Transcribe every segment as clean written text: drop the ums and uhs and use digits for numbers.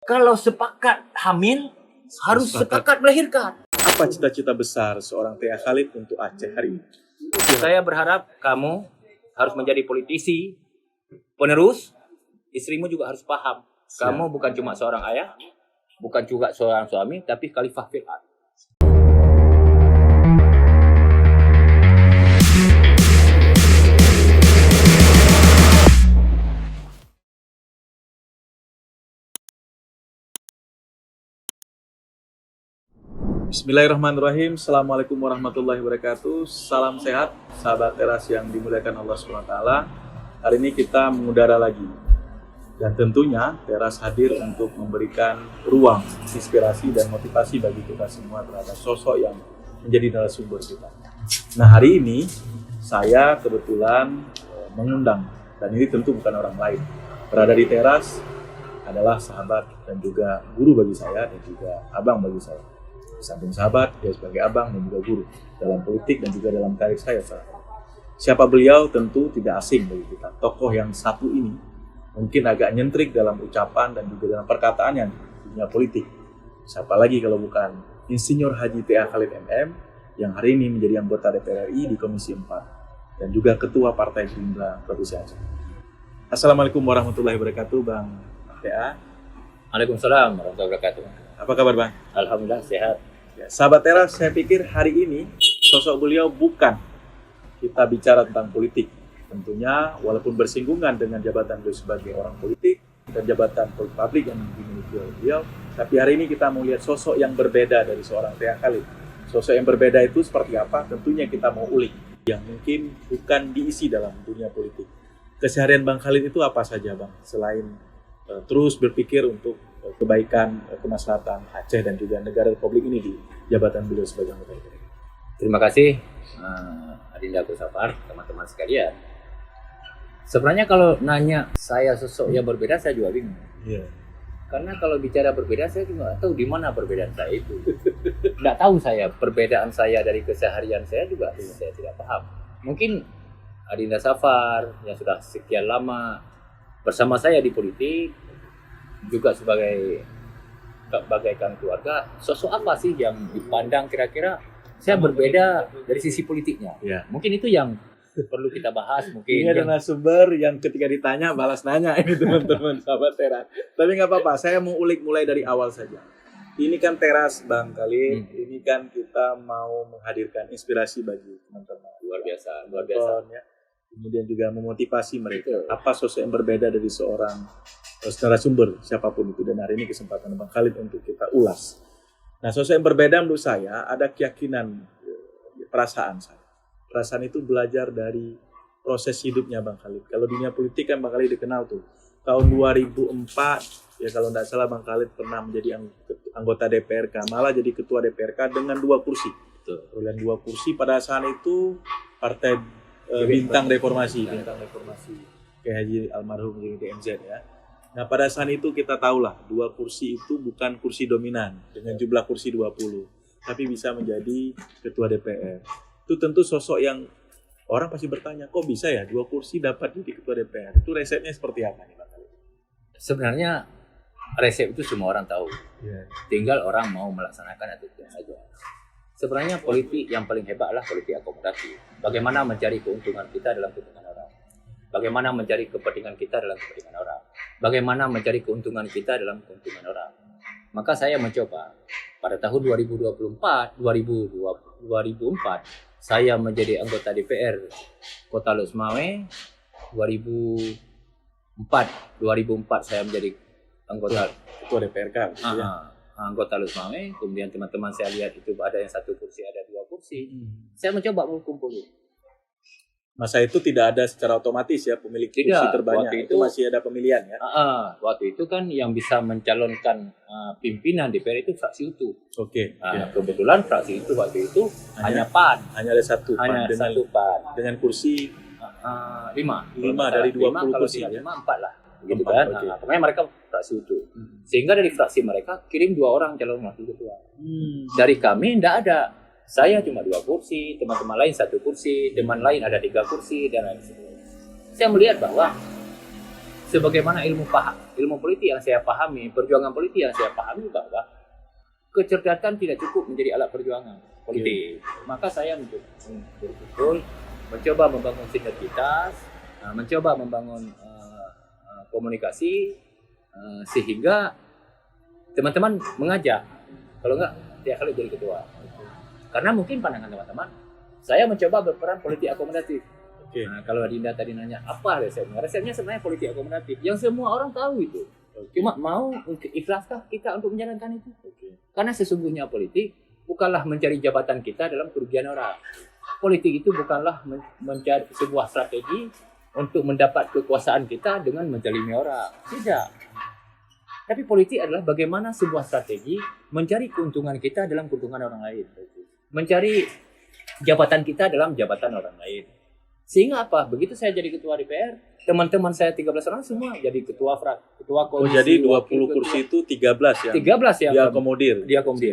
Kalau sepakat hamil, harus sepakat melahirkan. Apa cita-cita besar seorang Tia Khalid untuk Aceh hari ini? Saya berharap kamu harus menjadi politisi, penerus. Istrimu juga harus paham. Kamu bukan cuma seorang ayah, bukan juga seorang suami, tapi khalifah fil ard. Bismillahirrahmanirrahim. Assalamualaikum warahmatullahi wabarakatuh. Salam sehat, sahabat teras yang dimuliakan Allah SWT. Hari ini kita mengudara lagi. Dan tentunya teras hadir untuk memberikan ruang, inspirasi, dan motivasi bagi kita semua terhadap sosok yang menjadi narasumber kita. Nah, hari ini saya kebetulan mengundang, dan ini tentu bukan orang lain. Berada di teras adalah sahabat dan juga guru bagi saya, dan juga abang bagi saya. Samping sahabat, dia sebagai abang dan juga guru dalam politik dan juga dalam karir saya. Siapa beliau tentu tidak asing bagi kita. Tokoh yang satu ini mungkin agak nyentrik dalam ucapan dan juga dalam perkataannya di dunia politik. Siapa lagi kalau bukan Insinyur Haji Tia Khalid MM yang hari ini menjadi anggota DPR RI di Komisi 4 dan juga Ketua Partai Gerindra Provinsi Aceh. Assalamualaikum warahmatullahi wabarakatuh, Bang Tia. Waalaikumsalam warahmatullahi wabarakatuh. Apa kabar, Bang? Alhamdulillah sehat. Ya, sahabat teras, saya pikir hari ini sosok beliau bukan kita bicara tentang politik. Tentunya walaupun bersinggungan dengan jabatan beliau sebagai orang politik dan jabatan publik yang dimiliki oleh beliau, tapi hari ini kita mau lihat sosok yang berbeda dari seorang Tia Khalid. Sosok yang berbeda itu seperti apa? Tentunya kita mau ulik yang mungkin bukan diisi dalam dunia politik. Keseharian Bang Khalid itu apa saja, Bang? Selain terus berpikir untuk kebaikan, kemaslahatan Aceh dan juga negara Republik ini di jabatan beliau sebagai anggota DPR. Terima kasih Adinda Kusafar, teman-teman sekalian. Sebenarnya kalau nanya saya sosok yang berbeda, saya juga bingung. Yeah. Karena kalau bicara berbeda, saya juga nggak tahu di mana perbedaan saya itu. Nggak tahu saya, perbedaan saya dari keseharian saya juga saya tidak paham. Mungkin Adinda Safar yang sudah sekian lama bersama saya di politik, juga sebagai bagaikan keluarga, sosok apa sih yang dipandang kira-kira saya berbeda dari sisi politiknya? Yeah. Mungkin itu yang perlu kita bahas. Mungkin ini ada narasumber yang ketika ditanya balas nanya ini teman-teman sahabat teras. Tapi nggak apa-apa, saya mau ulik mulai dari awal saja. Ini kan teras Bang Khalid, ini kan kita mau menghadirkan inspirasi bagi teman-teman. Luar biasa, luar biasa. Ya. Kemudian juga memotivasi mereka. Apa sosok yang berbeda dari seorang narasumber siapapun itu, dan hari ini kesempatan Bang Khalid untuk kita ulas. Nah, sosok yang berbeda menurut saya ada keyakinan, perasaan saya. Perasaan itu belajar dari proses hidupnya Bang Khalid. Kalau dunia politik kan Bang Khalid dikenal tuh. Tahun 2004, ya kalau tidak salah Bang Khalid pernah menjadi anggota DPRK, malah jadi ketua DPRK dengan 2 kursi. Perolehan 2 kursi pada saat itu Partai Bintang Reformasi. Kayak Haji Almarhum DMZ ya. Nah, pada saat itu kita tahulah 2 kursi itu bukan kursi dominan dengan jumlah kursi 20, tapi bisa menjadi ketua DPR. Itu tentu sosok yang orang pasti bertanya, kok bisa ya 2 kursi dapat jadi ketua DPR? Itu resepnya seperti apa nih, Pak? Sebenarnya resep itu semua orang tahu. Tinggal orang mau melaksanakan atau tidak saja. Sebenarnya politik yang paling hebat adalah politik akomodatif. Bagaimana mencari keuntungan kita dalam keuntungan orang. Bagaimana mencari kepentingan kita dalam kepentingan orang. Bagaimana mencari keuntungan kita dalam keuntungan orang. Maka saya mencoba pada tahun 2004, saya menjadi anggota DPR Kota Lok Sumawe. 2004 saya menjadi anggota ketua DPRK. Anggota Lok Sumawe. Kemudian teman-teman saya lihat itu ada yang 1 kursi, ada 2 kursi. Saya mencoba berkumpul. Masa itu tidak ada secara otomatis ya pemilik kursi terbanyak, itu masih ada pemilihan ya? Waktu itu kan yang bisa mencalonkan pimpinan DPR itu fraksi utuh. Oke. Kebetulan fraksi itu waktu itu hanya PAN. Hanya ada satu PAN. Dengan kursi 5 dari 20 kursi ya? 5, 4 lah. Gitu kan. Okay. Pokoknya mereka fraksi utuh. Sehingga dari fraksi mereka kirim 2 orang calon wakil ketua. Dari kami tidak ada. Saya cuma 2 kursi, teman-teman lain 1 kursi, teman lain ada 3 kursi, dan lain sebagainya. Saya melihat bahwa sebagaimana ilmu politik yang saya pahami, perjuangan politik yang saya pahami bahwa kecerdasan tidak cukup menjadi alat perjuangan politik. Maka saya betul-betul mencoba membangun sinergitas, mencoba membangun komunikasi, sehingga teman-teman mengajak. Kalau enggak, tiap kali jadi ketua. Karena mungkin pandangan teman-teman, saya mencoba berperan politik akomodatif. Nah, kalau Adinda tadi nanya apa resepnya? Resepnya sebenarnya politik akomodatif yang semua orang tahu itu. Cuma mau ikhlaskah kita untuk menjalankan itu? Karena sesungguhnya politik bukanlah mencari jabatan kita dalam kerugian orang. Politik itu bukanlah mencari sebuah strategi untuk mendapat kekuasaan kita dengan menzalimi orang. Tidak. Tapi politik adalah bagaimana sebuah strategi mencari keuntungan kita dalam keuntungan orang lain. Mencari jabatan kita dalam jabatan orang lain. Sehingga apa? Begitu saya jadi ketua DPR, teman-teman saya 13 orang semua jadi ketua ketua komisi. Jadi 20 kursi itu 13 ya? 13 ya. Diakomodir.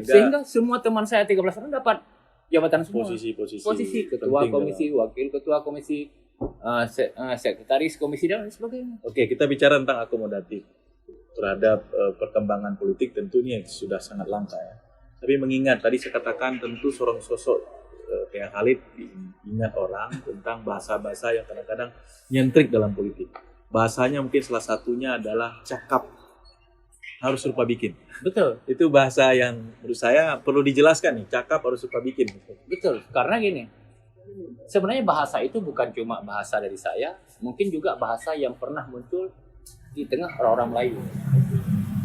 Sehingga semua teman saya 13 orang dapat jabatan semua. Posisi ketua komisi, wakil ketua komisi, sekretaris komisi dan sebagainya. Oke, kita bicara tentang akomodatif terhadap perkembangan politik, tentu ini sudah sangat langka ya. Tapi mengingat tadi saya katakan tentu seorang sosok kayak Khalid diingat orang tentang bahasa-bahasa yang kadang-kadang nyentrik dalam politik. Bahasanya mungkin salah satunya adalah cakap harus rupa bikin. Betul. Itu bahasa yang menurut saya perlu dijelaskan nih, cakap harus rupa bikin. Betul, karena gini, sebenarnya bahasa itu bukan cuma bahasa dari saya, mungkin juga bahasa yang pernah muncul di tengah orang-orang lain.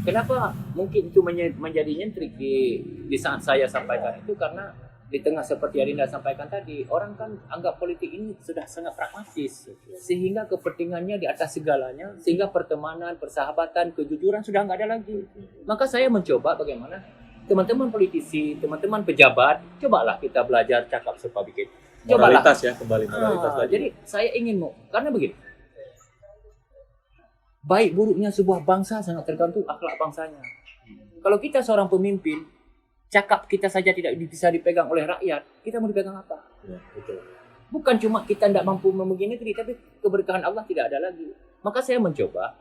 Kenapa mungkin itu menjadi nyentrik di saat saya sampaikan itu? Karena di tengah seperti Adinda sampaikan tadi, orang kan anggap politik ini sudah sangat pragmatis, sehingga kepentingannya di atas segalanya, sehingga pertemanan, persahabatan, kejujuran sudah nggak ada lagi. Maka saya mencoba bagaimana teman-teman politisi, teman-teman pejabat, cobalah kita belajar cakap serba bikin. Moralitas ya, kembali moralitas tadi. Jadi saya ingin karena begini, baik buruknya sebuah bangsa sangat tergantung akhlak bangsanya. Kalau kita seorang pemimpin, cakap kita saja tidak bisa dipegang oleh rakyat, kita mau dipegang apa? Ya, betul. Bukan cuma kita tidak mampu memegang negeri, tapi keberkahan Allah tidak ada lagi. Maka saya mencoba,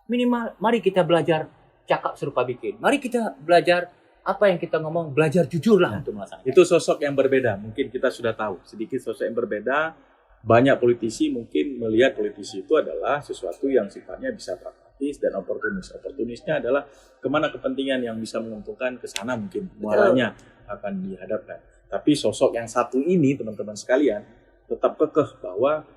minimal mari kita belajar cakap serupa bikin. Mari kita belajar apa yang kita ngomong, belajar jujurlah untuk melaksanakan. Itu sosok yang berbeda, mungkin kita sudah tahu. Sedikit sosok yang berbeda, banyak politisi mungkin melihat politisi itu adalah sesuatu yang sifatnya bisa pragmatis dan oportunis. Oportunisnya adalah kemana kepentingan yang bisa menguntungkan ke sana mungkin muaranya akan dihadapkan. Tapi sosok yang satu ini teman-teman sekalian tetap kekeh bahwa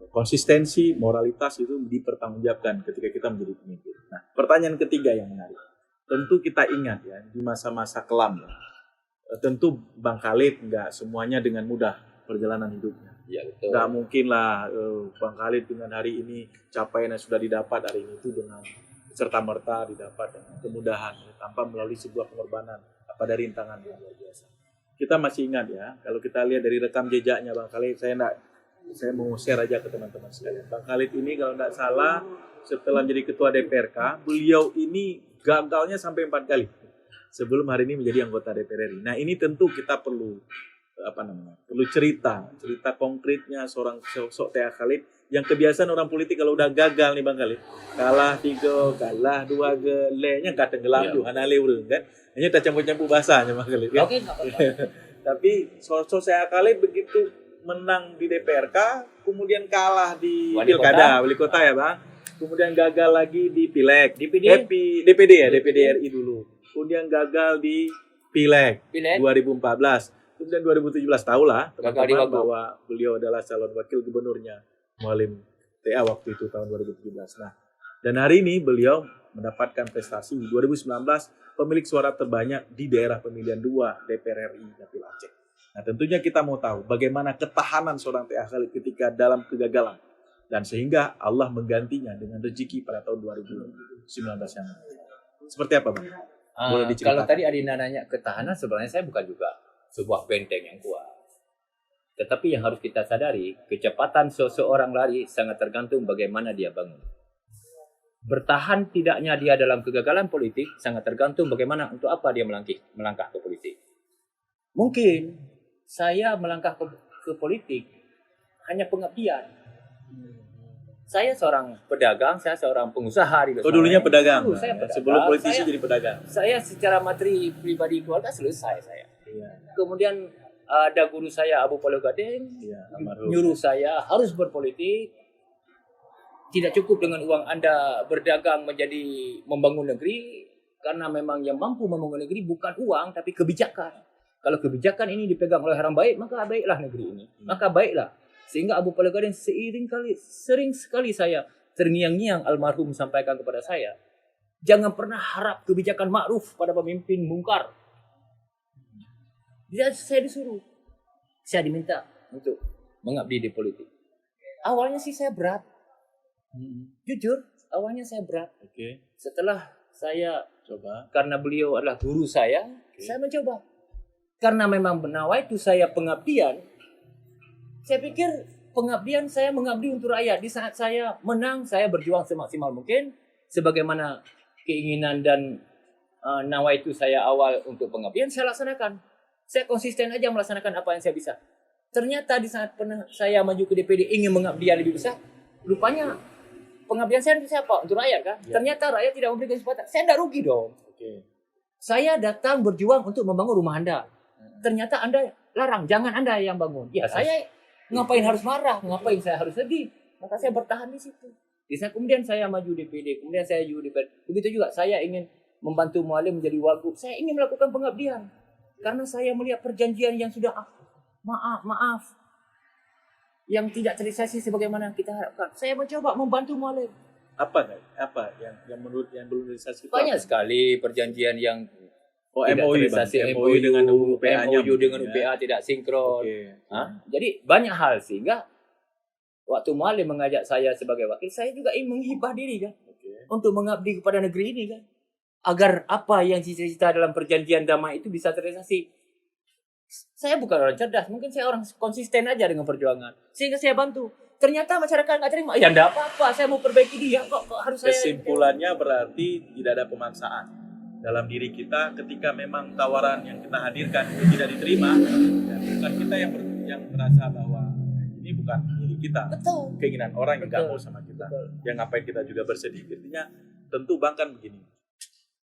konsistensi, moralitas itu dipertanggungjawabkan ketika kita menjadi pemimpin. Nah, pertanyaan ketiga yang menarik. Tentu kita ingat ya di masa-masa kelam ya. Tentu Bang Khalid nggak semuanya dengan mudah perjalanan hidupnya. Ya, betul. Nggak mungkin lah Bang Khalid dengan hari ini capaian yang sudah didapat hari ini itu dengan serta-merta didapat dengan kemudahan tanpa melalui sebuah pengorbanan apa dari rintangan yang luar biasa. Kita masih ingat ya, kalau kita lihat dari rekam jejaknya Bang Khalid, saya mau share aja ke teman-teman sekalian. Bang Khalid ini kalau nggak salah setelah menjadi ketua DPRK, beliau ini gagalnya sampai 4 kali sebelum hari ini menjadi anggota DPR RI. Nah ini tentu kita perlu perlu cerita konkretnya seorang sosok Tia Khalid yang kebiasaan orang politik kalau udah gagal nih Bang Khalid, kalah 3, kalah 2 gelenya kata gelam tuh anale urang kan. Hanya tak campur-campur bahasanya Bang Khalid. Ya? Oke, enggak apa-apa. Tapi sosok Tia Khalid begitu menang di DPRK, kemudian kalah di Pilkada, wali kota ya Bang. Kemudian gagal lagi di Pileg, DPD RI dulu. Kemudian gagal di Pileg 2014. Kemudian 2017 tahulah teman-teman bahwa beliau adalah calon wakil gubernurnya Mualim TA waktu itu tahun 2017. Nah, dan hari ini beliau mendapatkan prestasi 2019 pemilik suara terbanyak di daerah pemilihan 2 DPR RI Dapil Aceh. Nah, tentunya kita mau tahu bagaimana ketahanan seorang Tia Khalid ketika dalam kegagalan dan sehingga Allah menggantinya dengan rezeki pada tahun 2019 yang lalu. Seperti apa, Bang? Boleh diceritakan? Kalau tadi Adinda nanya ketahanan, sebenarnya saya bukan juga sebuah benteng yang kuat. Tetapi yang harus kita sadari, kecepatan seseorang lari sangat tergantung bagaimana dia bangun. Bertahan tidaknya dia dalam kegagalan politik sangat tergantung bagaimana untuk apa dia melangkah ke politik. Mungkin saya melangkah ke politik hanya pengabdian. Saya seorang pedagang, saya seorang pengusaha di Los dulunya Angeles. pedagang. Dulu saya pedagang. Sebelum politisi jadi pedagang. Saya secara materi pribadi keluarga selesai saya. Iya. Kemudian ada guru saya Abu Polo Gading nyuruh saya harus berpolitik. Tidak cukup dengan uang Anda berdagang menjadi membangun negeri, karena memang yang mampu membangun negeri bukan uang tapi kebijakan. Kalau kebijakan ini dipegang oleh orang baik, maka baiklah negeri ini. Maka baiklah. Sehingga Abu Polo Gading sering sekali saya terngiang-ngiang almarhum sampaikan kepada saya, jangan pernah harap kebijakan ma'ruf pada pemimpin mungkar. Saya disuruh, saya diminta untuk mengabdi di politik. Awalnya sih saya berat. Jujur, awalnya saya berat. Setelah saya coba, karena beliau adalah guru saya mencoba. Karena memang nawaitu saya pengabdian, saya pikir pengabdian saya mengabdi untuk rakyat. Di saat saya menang, saya berjuang semaksimal mungkin, sebagaimana keinginan dan nawaitu saya awal untuk pengabdian, saya laksanakan. Saya konsisten aja melaksanakan apa yang saya bisa. Ternyata di saat saya maju ke DPD ingin mengabdi yang lebih besar, rupanya pengabdian saya untuk siapa? Untuk rakyat kan? Ya. Ternyata rakyat tidak memberikan kesempatan. Saya tidak rugi dong. Saya datang berjuang untuk membangun rumah Anda. Ternyata Anda larang, jangan Anda yang bangun. Ya saya ngapain harus marah? Ngapain saya harus sedih? Maka saya bertahan di situ. Di saat kemudian saya maju DPD, kemudian saya maju DPD. Begitu juga saya ingin membantu Mualim menjadi wagub. Saya ingin melakukan pengabdian. Karena saya melihat perjanjian yang sudah maaf yang tidak terrealisasi sebagaimana kita harapkan. Saya mencoba membantu Mualim. Apa yang menurut yang belum terrealisasi? Banyak sekali perjanjian yang MOU dengan MOU dengan UPA tidak sinkron. Jadi banyak hal, sehingga waktu Mualim mengajak saya sebagai wakil, saya juga ingin menghibah diri kan, untuk mengabdi kepada negeri ini kan, agar apa yang cita-cita dalam perjanjian damai itu bisa terrealisasi. Saya bukan orang cerdas, mungkin saya orang konsisten aja dengan perjuangan, sehingga saya bantu. Ternyata masyarakat nggak terima, ya enggak apa-apa, saya mau perbaiki dia, kok harus saya. Kesimpulannya berarti tidak ada pemaksaan dalam diri kita ketika memang tawaran yang kita hadirkan itu tidak diterima, ya, bukan kita yang merasa bahwa ini bukan milik kita. Betul. Keinginan orang yang nggak mau sama kita. Yang ngapain kita juga bersedih. Intinya tentu Bang kan begini,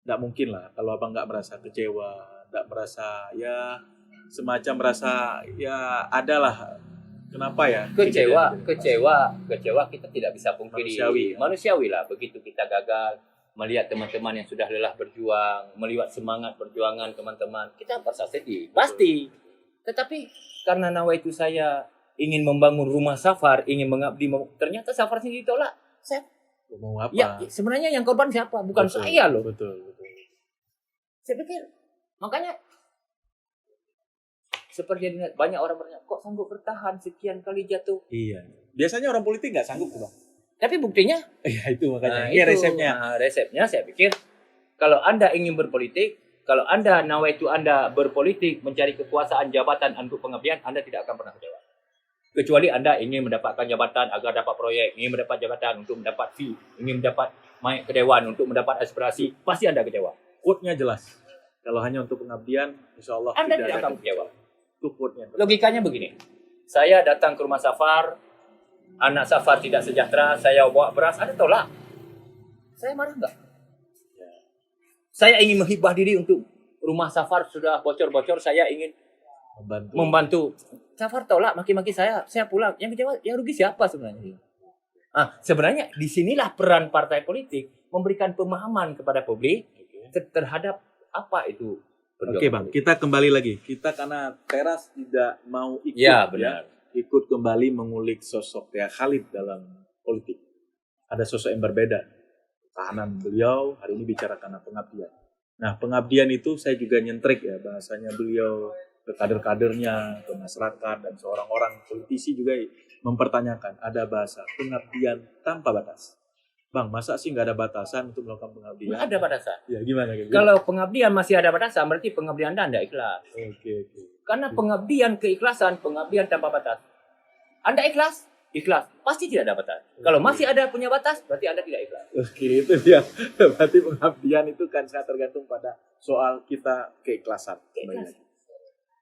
nggak mungkin lah kalau Abang nggak merasa kecewa, nggak merasa ya semacam merasa ya adalah kenapa ya kecewa kita tidak bisa pungkiri, manusiawi lah. Begitu kita gagal, melihat teman-teman yang sudah lelah berjuang, melihat semangat perjuangan teman-teman, kita merasa sedih, pasti. Tetapi karena nawaitu saya ingin membangun rumah Safar, ingin mengabdi, ternyata Safar sendiri ditolak. Saya mau apa? Ya, sebenarnya yang korban siapa? Bukan saya loh. Betul. Saya pikir, makanya seperti banyak orang bertanya, kok sanggup bertahan sekian kali jatuh? Iya. Biasanya orang politik nggak sanggup tuh Bang. Tapi buktinya, ya itu makanya. Iya resepnya. Resepnya saya pikir, kalau Anda ingin berpolitik, kalau Anda nawaitu Anda berpolitik, mencari kekuasaan jabatan untuk pengabdian, Anda tidak akan pernah kecewa. Kecuali Anda ingin mendapatkan jabatan agar dapat proyek, ingin mendapat jabatan untuk mendapat fee, ingin mendapat naik ke dewan untuk mendapat aspirasi, pasti Anda kecewa. Quote-nya jelas. Kalau hanya untuk pengabdian, insya Allah Anda tidak akan kecewa. Itu quote-nya. Logikanya begini, saya datang ke rumah Safar, anak Safar tidak sejahtera, saya bawa beras, Anda tolak. Saya marah enggak? Ya. Saya ingin menghibah diri untuk rumah Safar sudah bocor-bocor, saya ingin membantu. Safar tolak, maki-maki saya pulang. Yang kecewa, yang rugi siapa sebenarnya? Sebenarnya disinilah peran partai politik memberikan pemahaman kepada publik terhadap apa itu. Oke Bang, kita kembali lagi. Kita karena Teras tidak mau ikut, ikut kembali mengulik sosok ya Khalid dalam politik. Ada sosok yang berbeda. Tahanan beliau hari ini bicara karena pengabdian. Nah pengabdian itu saya juga nyentrik ya bahasanya beliau ke kader-kadernya, ke masyarakat dan seorang orang politisi juga mempertanyakan ada bahasa pengabdian tanpa batas. Bang, masa sih nggak ada batasan untuk melakukan pengabdian? Ada batasan. Ya gimana? Kalau pengabdian masih ada batasan, berarti pengabdian Anda ikhlas. Oke. Karena pengabdian keikhlasan, pengabdian tanpa batas. Anda ikhlas, pasti tidak ada batas. Kalau masih ada punya batas, berarti Anda tidak ikhlas. Oke, itu dia. Berarti pengabdian itu kan sangat tergantung pada soal kita keikhlasan.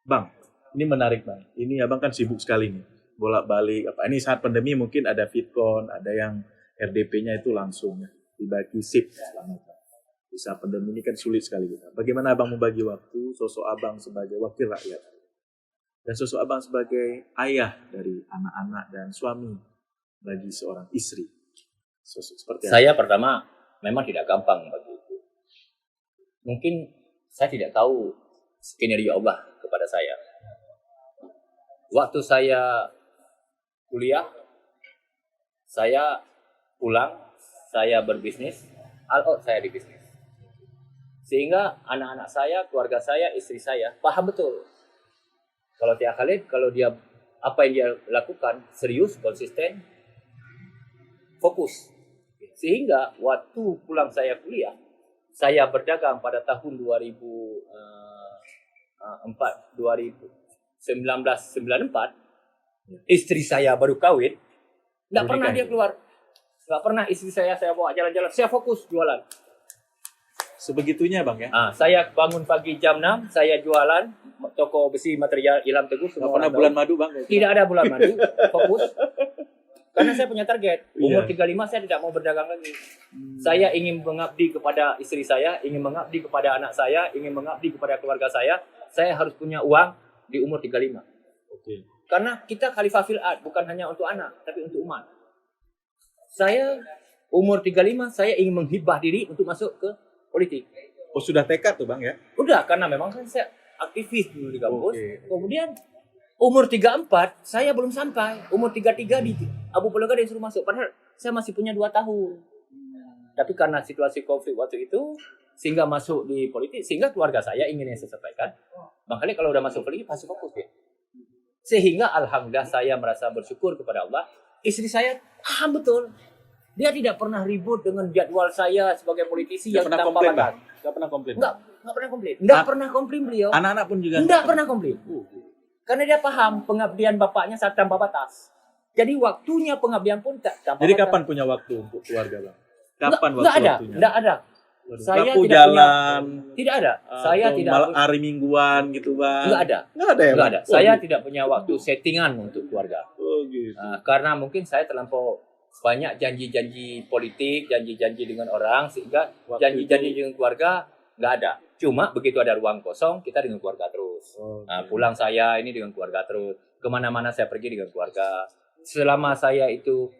Bang, ini menarik Bang. Ini Abang kan sibuk sekali nih. bolak-balik apa. Ini saat pandemi mungkin ada Fitcon, ada yang RDP-nya itu langsung ya, dibagi sip selama di saat pandemi ini kan sulit sekali kita. Bagaimana abang membagi waktu, sosok abang sebagai wakil rakyat dan sosok abang sebagai ayah dari anak-anak dan suami bagi seorang istri. Sosok seperti apa? Saya pertama memang tidak gampang bagi itu. Mungkin saya tidak tahu skenario Allah kepada saya. Waktu saya kuliah, saya pulang, saya berbisnis, all out saya di bisnis. Sehingga anak-anak saya, keluarga saya, istri saya paham betul. Kalau Tia Khalid, kalau dia apa yang dia lakukan serius, konsisten, fokus. Sehingga waktu pulang saya kuliah, saya berdagang pada tahun 1994. Istri saya baru kawin, nggak pernah dia keluar, nggak pernah istri saya bawa jalan-jalan. Saya fokus jualan. Sebegitunya bang ya? Saya bangun pagi jam 6, saya jualan toko besi material Ilham Teguh. Nggak pernah bulan madu bang? Tidak ada bulan madu, fokus. Karena saya punya target, umur 35 saya tidak mau berdagang lagi. Saya ingin mengabdi kepada istri saya, ingin mengabdi kepada anak saya, ingin mengabdi kepada keluarga saya. Saya harus punya uang di umur 35. Oke. Karena kita khalifah fil ard, bukan hanya untuk anak, tapi untuk umat. Saya umur 35, saya ingin menghibah diri untuk masuk ke politik. Oh sudah tekad tuh bang ya? Udah, karena memang kan saya aktivis dulu di kampus. Oke. Kemudian umur 34, saya belum sampai. Umur 33 di Abu Pulaga disuruh masuk. Padahal saya masih punya 2 tahun. Tapi karena situasi konflik waktu itu, sehingga masuk di politik, sehingga keluarga saya ingin yang saya sampaikan. Makanya kalau udah masuk politik, pasti fokus ya. Sehingga alhamdulillah saya merasa bersyukur kepada Allah. Istri saya paham betul. Dia tidak pernah ribut dengan jadwal saya sebagai politisi yang tanpa batas. Nggak pernah komplain? Nggak pernah komplain. Nggak pernah komplain beliau. Anak-anak pun juga? Nggak pernah komplain. Karena dia paham pengabdian bapaknya saat tanpa batas. Jadi waktunya pengabdian pun tak tanpa Jadi batas. kapan punya waktu untuk keluarga bang? Kapan nggak ada, waktunya? nggak ada. Saya Lampu tidak jalan, punya, tidak ada. Saya atau tidak hari mingguan gitu bang? nggak ada. Nggak ada ya? Nggak ada. Bang? Oh, Saya gitu. tidak punya waktu settingan untuk keluarga. Oh gitu. Karena mungkin saya terlampau banyak janji-janji politik, janji-janji dengan orang, sehingga janji-janji dengan keluarga nggak ada. Cuma begitu ada ruang kosong, kita dengan keluarga terus. Pulang saya ini dengan keluarga terus. Kemana-mana saya pergi dengan keluarga. Selama saya itu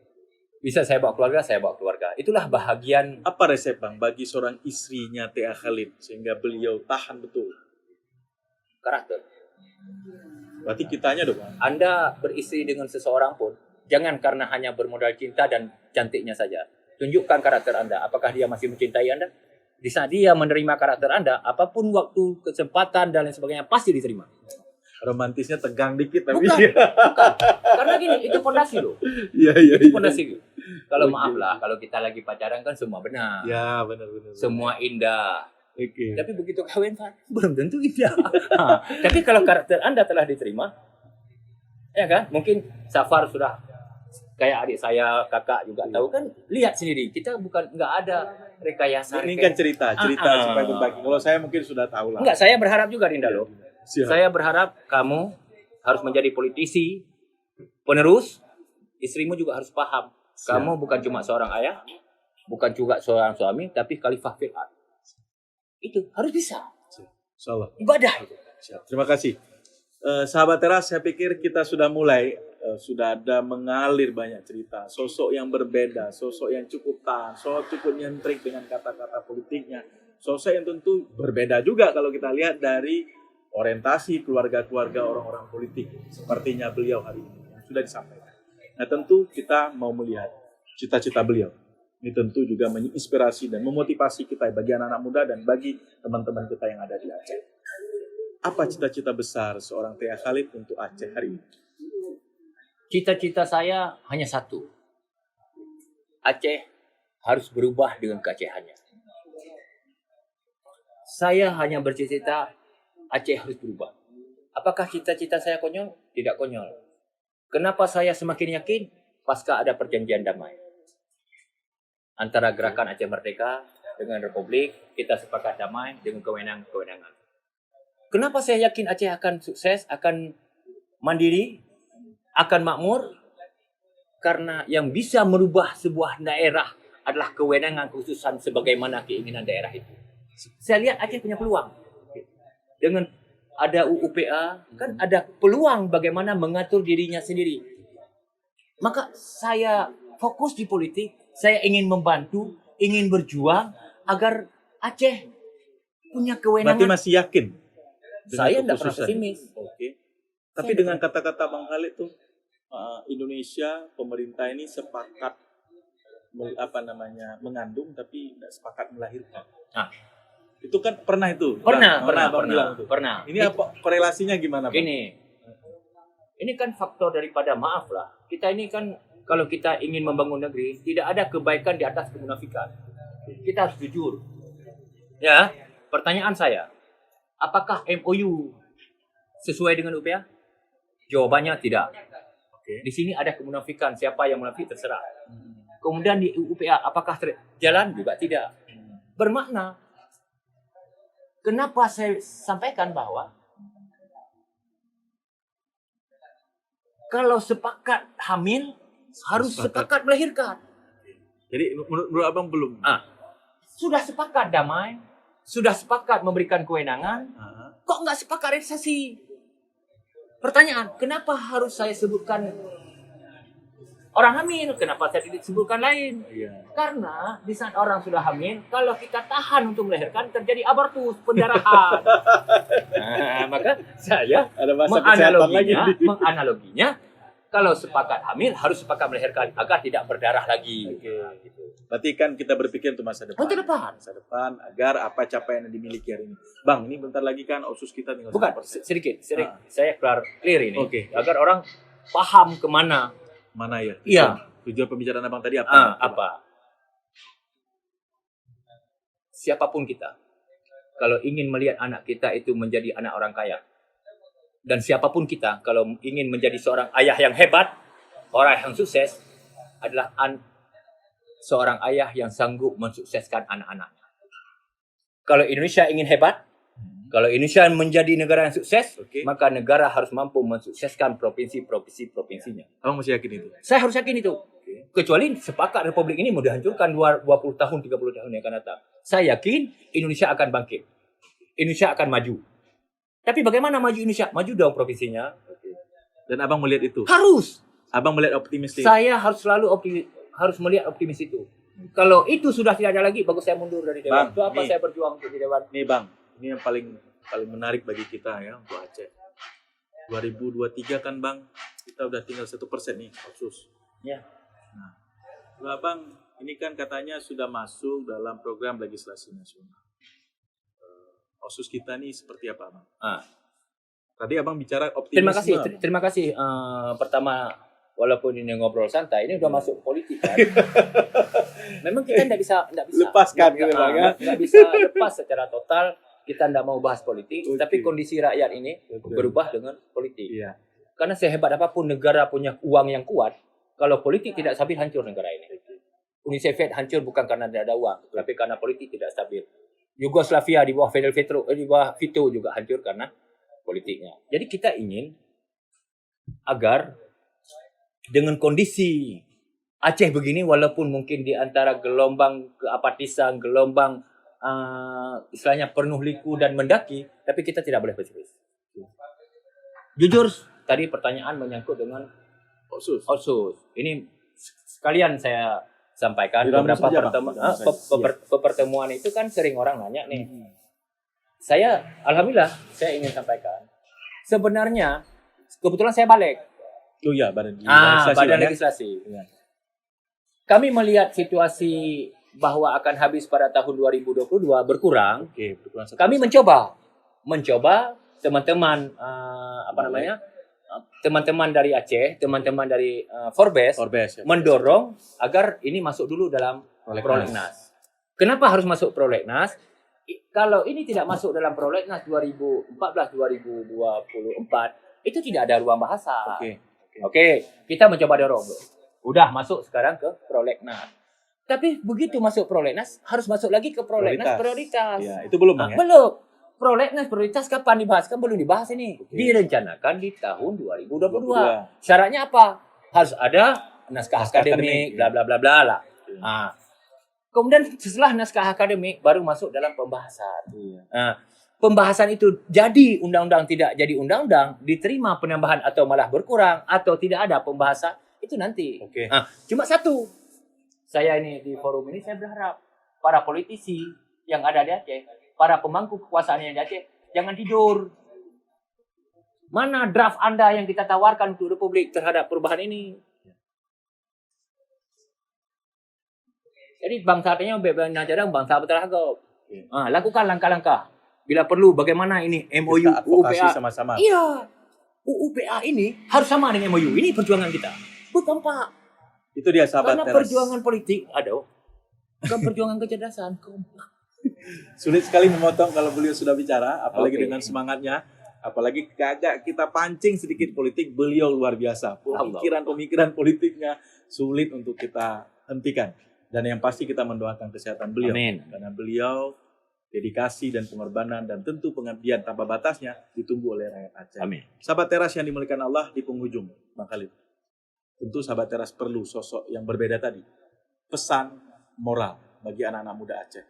bisa saya bawa keluarga, saya bawa keluarga. Itulah bahagian. Apa resep bang bagi seorang istrinya Tia Khalid sehingga beliau tahan betul? Karakter. Berarti kitanya dong bang. Anda beristri dengan seseorang pun, jangan karena hanya bermodal cinta dan cantiknya saja. Tunjukkan karakter Anda. Apakah dia masih mencintai Anda? Di saat dia menerima karakter Anda, apapun waktu, kesempatan, dan lain sebagainya, pasti diterima. Romantisnya tegang dikit tapi. Bukan. Karena gini, itu fondasi loh. Iya. Itu fondasi. Kalau maaf lah, kalau kita lagi pacaran kan semua benar. Ya benar. Semua indah. Oke. Tapi begitu kawin, belum tentu indah. Tapi kalau karakter Anda telah diterima, ya kan? Mungkin Safar sudah kayak adik saya, kakak juga tahu kan. Lihat sendiri, kita bukan nggak ada rekayasa. Ini kan cerita supaya berbagi. Kalau saya mungkin sudah tahu lah. Enggak, saya berharap juga Dinda loh. Siap. Saya berharap kamu harus menjadi politisi, penerus. Istrimu juga harus paham. Kamu bukan cuma seorang ayah, bukan juga seorang suami, tapi khalifah fil ard. Itu harus bisa. Insyaallah. Ibadah itu. Siap. Terima kasih. Sahabat Teras, saya pikir kita sudah mulai, sudah ada mengalir banyak cerita. Sosok yang berbeda, sosok yang cukup tahan, sosok cukup nyentrik dengan kata-kata politiknya. Sosok yang tentu berbeda juga kalau kita lihat dari orientasi keluarga-keluarga orang-orang politik. Sepertinya beliau hari ini yang sudah disampaikan. Nah tentu kita mau melihat cita-cita beliau. Ini tentu juga menginspirasi dan memotivasi kita bagi anak-anak muda dan bagi teman-teman kita yang ada di Aceh. Apa cita-cita besar seorang Tia Khalid untuk Aceh hari ini? Cita-cita saya hanya satu. Aceh harus berubah dengan keacehannya. Saya hanya bercita-cita Aceh harus berubah. Apakah cita-cita saya konyol? Tidak konyol. Kenapa saya semakin yakin? Pasca ada perjanjian damai antara gerakan Aceh Merdeka dengan Republik, kita sepakat damai dengan kewenangan. Kenapa saya yakin Aceh akan sukses, akan mandiri? akan makmur karena yang bisa merubah sebuah daerah adalah kewenangan khususan sebagaimana keinginan daerah itu. Saya lihat Aceh punya peluang. Dengan ada UUPA, kan ada peluang bagaimana mengatur dirinya sendiri. Maka saya fokus di politik, saya ingin membantu, ingin berjuang agar Aceh punya kewenangan. Berarti masih yakin? Saya tidak pernah pesimis. Oke. Tapi dengan kata-kata Bang Khalid tuh, Indonesia, pemerintah ini sepakat mengandung tapi tidak sepakat melahirkan. Nah, itu kan pernah itu. Pernah. Ini apa korelasinya gimana, Bang? Ini kan faktor daripada maaf lah. Kita ini kan kalau kita ingin membangun negeri, tidak ada kebaikan di atas kemunafikan. Kita harus jujur. Ya, pertanyaan saya, apakah MOU sesuai dengan UPA? Jawabannya tidak. Di sini ada kemunafikan, siapa yang munafik terserah. Kemudian di UPA, apakah jalan? Juga tidak. Bermakna, kenapa saya sampaikan bahwa kalau sepakat hamil, harus sepakat melahirkan. Jadi menurut Abang belum? Sudah sepakat damai, sudah sepakat memberikan kewenangan, kok nggak sepakat realisasi? Pertanyaan, kenapa harus saya sebutkan orang hamil? Kenapa saya tidak sebutkan lain? Karena di saat orang sudah hamil, kalau kita tahan untuk melahirkan, terjadi abortus, pendarahan. Maka saya menganaloginya, kalau sepakat hamil, harus sepakat melahirkan agar tidak berdarah lagi. Berarti kan kita berpikir untuk masa depan. Masa depan agar apa capaian yang dimiliki hari ini. Bang, ini bentar lagi kan otsus kita tinggal Bukan, sedikit. Saya clear ini. Agar orang paham kemana. Mana ya? Iya. Tujuan pembicaraan Abang tadi apa? Apa? Siapapun kita, kalau ingin melihat anak kita itu menjadi anak orang kaya, dan siapapun kita, kalau ingin menjadi seorang ayah yang hebat, orang yang sukses, adalah seorang ayah yang sanggup mensukseskan anak-anaknya. Kalau Indonesia ingin hebat, kalau Indonesia menjadi negara yang sukses, maka negara harus mampu mensukseskan provinsi-provinsinya. Abang masih yakin itu? Saya harus yakin itu. Kecuali sepakat Republik ini mau dihancurkan 20 tahun, 30 tahun yang akan datang. Saya yakin Indonesia akan bangkit. Indonesia akan maju. Tapi bagaimana maju Indonesia? Maju dong provinsinya. Dan Abang melihat itu? Harus. Abang melihat optimis. Saya harus selalu harus melihat optimis itu. Kalau itu sudah tidak ada lagi, bagus saya mundur dari Dewan. Itu apa saya berjuang untuk di Dewan. Nih Bang, ini yang paling menarik bagi kita ya untuk Aceh. 2023 kan Bang, kita udah tinggal 1% nih otsus. Ya. Nah, Bang, ini kan katanya sudah masuk dalam program legislasi nasional. Otsus kita nih seperti apa, Bang? Tadi Abang bicara optimisme. Terima kasih. Pertama, walaupun ini ngobrol santai, ini udah masuk politik kan. Memang kita tidak bisa lepaskan gitu Bang ya. Nggak bisa lepas secara total. Kita tidak mau bahas politik, tapi kondisi rakyat ini berubah dengan politik. Iya. Karena sehebat apapun negara punya uang yang kuat, kalau politik tidak stabil, hancur negara ini. Uni Soviet hancur bukan karena tidak ada uang, tapi karena politik tidak stabil. Yugoslavia di bawah Fidel Vito juga hancur karena politiknya. Jadi kita ingin agar dengan kondisi Aceh begini, walaupun mungkin di antara gelombang keapatisan, gelombang istilahnya penuh liku dan mendaki, tapi kita tidak boleh pesimis. Jujur, tadi pertanyaan menyangkut dengan otsus. Ini sekalian saya sampaikan beberapa pertemuan itu kan sering orang nanya nih. Alhamdulillah saya ingin sampaikan. Sebenarnya kebetulan saya balik. Badan legislasi. Ya. Kami melihat situasi bahwa akan habis pada tahun 2022 berkurang. Kami mencoba teman-teman teman-teman dari Aceh, teman-teman dari Forbes ya, mendorong agar ini masuk dulu dalam prolegnas. Kenapa harus masuk prolegnas? Kalau ini tidak masuk dalam prolegnas 2014-2024, itu tidak ada ruang bahasa. Oke, kita mencoba dorong. Udah masuk sekarang ke prolegnas. Tapi begitu masuk prolegnas, harus masuk lagi ke prolegnas prioritas. Ya, itu belum, Bang, ya? Belum. Prolegnas prioritas kapan dibahas? Kan belum dibahas ini. Oke. Direncanakan di tahun 2022. Syaratnya apa? Harus ada naskah akademik, bla bla bla bla lah. Nah, kemudian setelah naskah akademik baru masuk dalam pembahasan. Nah, pembahasan itu jadi undang-undang, tidak jadi undang-undang, diterima penambahan atau malah berkurang, atau tidak ada pembahasan, itu nanti. Oke. Nah, cuma satu, saya ini di forum ini saya berharap para politisi yang ada di Aceh, para pemangku kekuasaan yang di Aceh, jangan tidur. Mana draft Anda yang kita tawarkan untuk Republik terhadap perubahan ini? Jadi bangsa artinya cadang bangsa berteragam. Lakukan langkah-langkah. Bila perlu bagaimana ini MOU Kita advokasi UUPA sama-sama. Iya. UUPA ini harus sama dengan MOU. Ini perjuangan kita. Bukan Pak. Itu dia sahabat Karena teras. perjuangan politik bukan perjuangan kecerdasan. Sulit sekali memotong kalau beliau sudah bicara, apalagi Oke. dengan semangatnya. Apalagi agak kita pancing sedikit politik, beliau luar biasa. Pemikiran-pemikiran politiknya sulit untuk kita hentikan. Dan yang pasti kita mendoakan kesehatan beliau. Amin. Karena beliau dedikasi dan pengorbanan dan tentu pengabdian tanpa batasnya ditunggu oleh rakyat Aceh. Amin. Sahabat teras yang dimuliakan Allah, di penghujung, Bang Khalid. Tentu sahabat teras perlu sosok yang berbeda tadi. Pesan moral bagi anak-anak muda Aceh.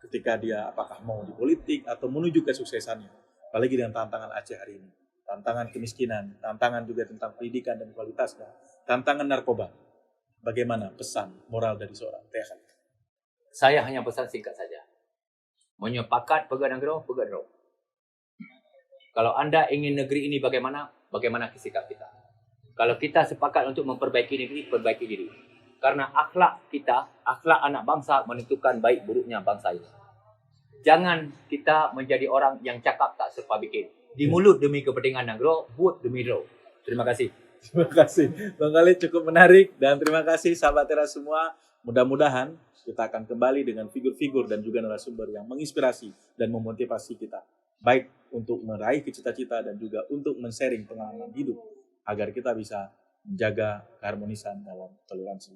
Ketika dia apakah mau di politik atau menuju kesuksesannya. Apalagi dengan tantangan Aceh hari ini. Tantangan kemiskinan, tantangan juga tentang pendidikan dan kualitasnya, tantangan narkoba. Bagaimana pesan moral dari seorang Teh Khalid? Saya hanya pesan singkat saja. Menyepakat pegang negara, pegang negara. Kalau Anda ingin negeri ini bagaimana sikap kita. Kalau kita sepakat untuk memperbaiki negeri, perbaiki diri. Karena akhlak kita, akhlak anak bangsa menentukan baik buruknya bangsa ini. Jangan kita menjadi orang yang cakap tak serpa bikin. Di mulut demi kepentingan negara, buat demi negara. Terima kasih. Terima kasih Bang Khalid, cukup menarik. Dan terima kasih sahabat teras semua. Mudah-mudahan kita akan kembali dengan figur-figur dan juga narasumber yang menginspirasi dan memotivasi kita. Baik untuk meraih cita-cita dan juga untuk men-sharing pengalaman hidup. Agar kita bisa menjaga keharmonisan dalam toleransi.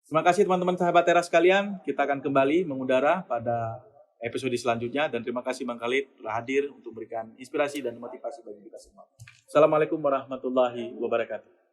Terima kasih teman-teman sahabat teras sekalian. Kita akan kembali mengudara pada episode selanjutnya. Dan terima kasih Bang Khalid telah hadir untuk memberikan inspirasi dan motivasi bagi kita semua. Assalamualaikum warahmatullahi wabarakatuh.